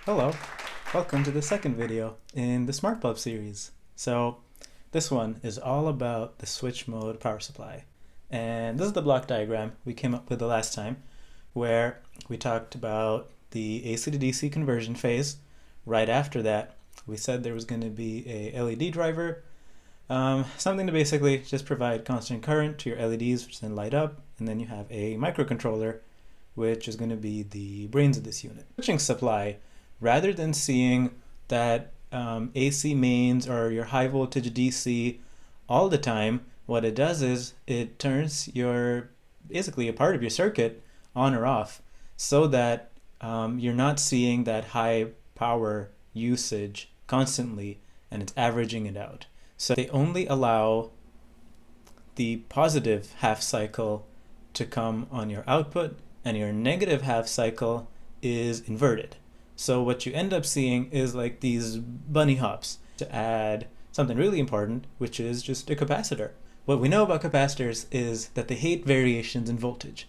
Hello, welcome to the second video in the Smart Bulb series. So this one is all about the switch mode power supply. And this is the block diagram we came up with the last time, where we talked about the AC to DC conversion phase. Right after that, we said there was going to be a LED driver, something to basically just provide constant current to your LEDs, which then light up, and then you have a microcontroller, which is going to be the brains of this unit. Switching supply, rather than seeing that AC mains or your high voltage DC all the time, what it does is it turns your basically a part of your circuit on or off, so that you're not seeing that high power usage constantly, and it's averaging it out. So they only allow the positive half cycle to come on your output, and your negative half cycle is inverted. So what you end up seeing is like these bunny hops. To add something really important, which is just a capacitor. What we know about capacitors is that they hate variations in voltage.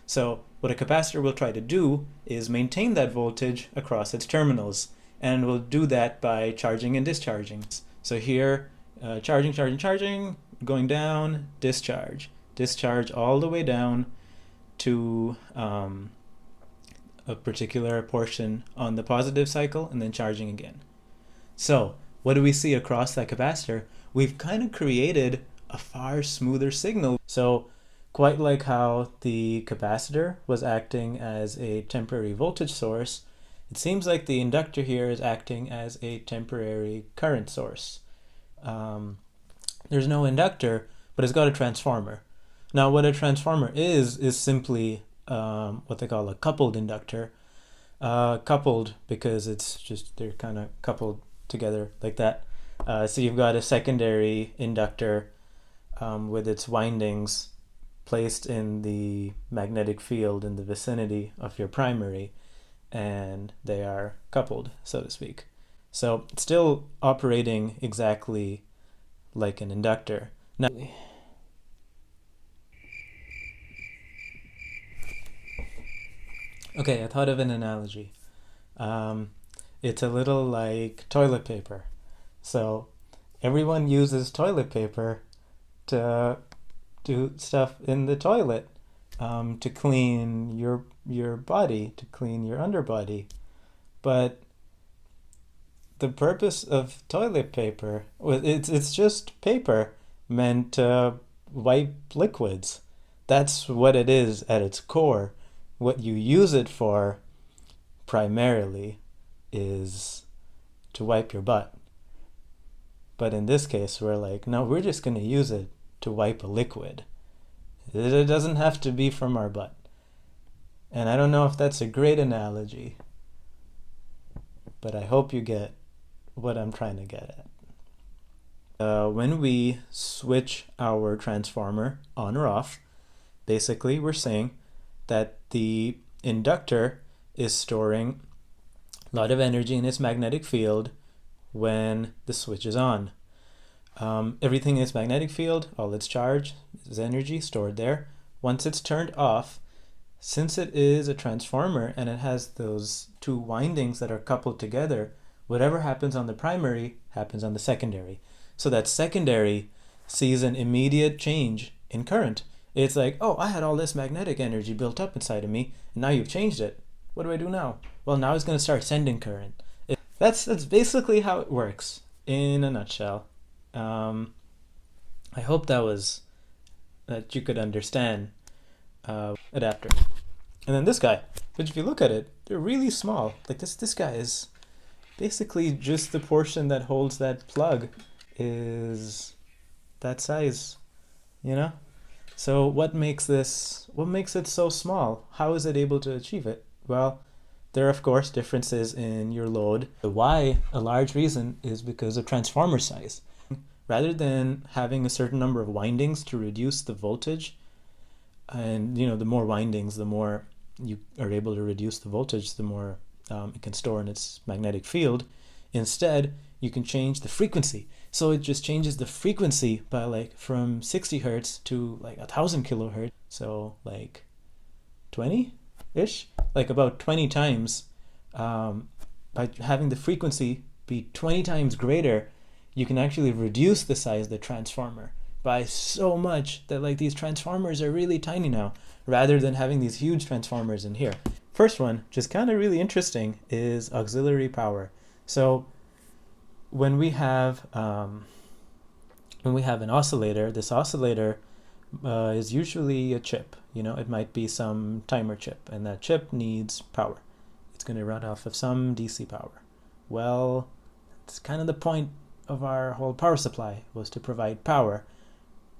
So what a capacitor will try to do is maintain that voltage across its terminals, and will do that by charging and discharging. So here, charging, going down, discharge all the way down to a particular portion on the positive cycle, and then charging again. So what do we see across that capacitor? We've kind of created a far smoother signal. So quite like how the capacitor was acting as a temporary voltage source, it seems like the inductor here is acting as a temporary current source. There's no inductor, but it's got a transformer. Now what a transformer is simply what they call a coupled inductor. Coupled because it's just, they're kind of coupled together like that. So you've got a secondary inductor with its windings placed in the magnetic field in the vicinity of your primary, and they are coupled, so to speak. So it's still operating exactly like an inductor. Now, okay, I thought of an analogy. It's a little like toilet paper. So everyone uses toilet paper to do stuff in the toilet, to clean your body, to clean your underbody. But the purpose of toilet paper, it's just paper meant to wipe liquids. That's what it is at its core. What you use it for primarily is to wipe your butt. But in this case, we're like, no, we're just going to use it to wipe a liquid. It doesn't have to be from our butt. And I don't know if that's a great analogy, but I hope you get what I'm trying to get at. When we switch our transformer on or off, basically we're saying that the inductor is storing a lot of energy in its magnetic field when the switch is on. Everything in its magnetic field, all its charge, is energy stored there. Once it's turned off, since it is a transformer and it has those two windings that are coupled together, whatever happens on the primary happens on the secondary. So that secondary sees an immediate change in current. It's like, oh, I had all this magnetic energy built up inside of me, and now you've changed it. What do I do now? Well, now it's going to start sending current. That's basically how it works in a nutshell. I hope that you could understand adapter. And then this guy, which if you look at it, they're really small. Like this guy is basically just the portion that holds that plug is that size, you know? So what makes it so small? How is it able to achieve it? Well, there are of course differences in your load. Why a large reason is because of transformer size. Rather than having a certain number of windings to reduce the voltage, and the more windings, the more you are able to reduce the voltage, the more it can store in its magnetic field. Instead, you can change the frequency. So it just changes the frequency by like from 60 hertz to like 1000 kilohertz. So like 20-ish, like about 20 times by having the frequency be 20 times greater, you can actually reduce the size of the transformer by so much that like these transformers are really tiny now, rather than having these huge transformers in here. First one, which is kind of really interesting, is auxiliary power. So when we have an oscillator, this oscillator is usually a chip. You know, it might be some timer chip, and that chip needs power. It's going to run off of some DC power. Well, it's kind of the point of our whole power supply, was to provide power.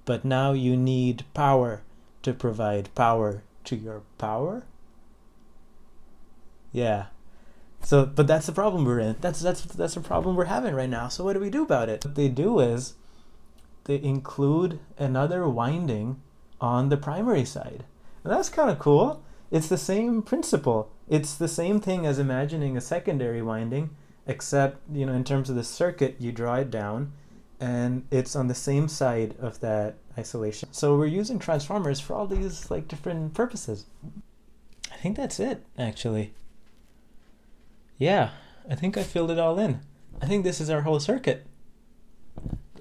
But now you need power to provide power to your power? Yeah. So, but that's the problem we're in. That's the problem we're having right now. So what do we do about it? What they do is they include another winding on the primary side. And that's kind of cool. It's the same principle. It's the same thing as imagining a secondary winding, except, you know, in terms of the circuit, you draw it down and it's on the same side of that isolation. So we're using transformers for all these like different purposes. I think that's it, actually. Yeah, I think I filled it all in. I think this is our whole circuit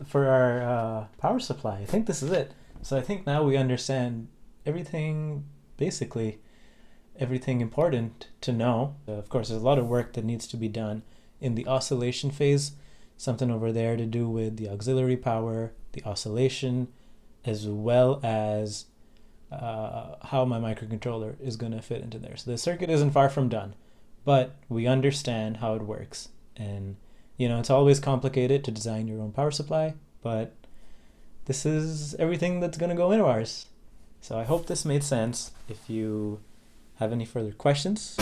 for our power supply. I think this is it. So I think now we understand everything, basically everything important to know. Of course, there's a lot of work that needs to be done in the oscillation phase, something over there to do with the auxiliary power, the oscillation, as well as how my microcontroller is going to fit into there. So the circuit isn't far from done, but we understand how it works. And, you know, it's always complicated to design your own power supply, but this is everything that's going to go into ours. So I hope this made sense. If you have any further questions,